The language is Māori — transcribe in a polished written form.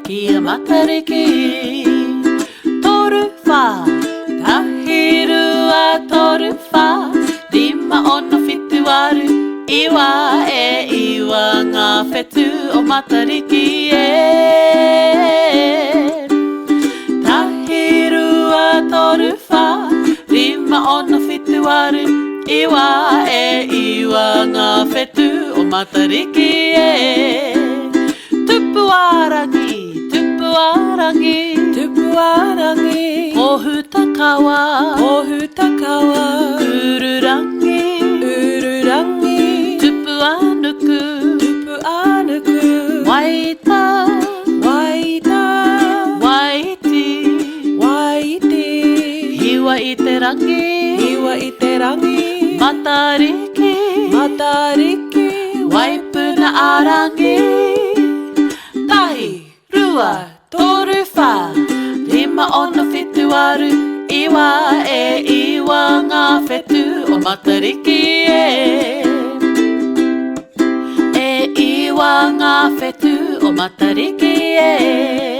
ki a matariki. Toru wha, tahiru a toru wha, lima ono fitu aru, iwa e iwa ngā whetu o matariki e. Tahiru a toru wha, lima ono fitu aru, iwa e iwa ngā whetu o matariki e. Tupuarangi, tupuarangi, tupuarangi, ohu takawa, ohu takawa, ururangi, ururangi, tupuanuku, tupuanuku, waita, waita, waiti, waiti, hiwa iterangi, hiwa iterangi, matariki, matariki, waipuna arangi. Tahi, rua, toru wha, lima ono fitu aru, iwa e iwa ngā whetu o matariki e. E iwa ngā whetu o matariki e.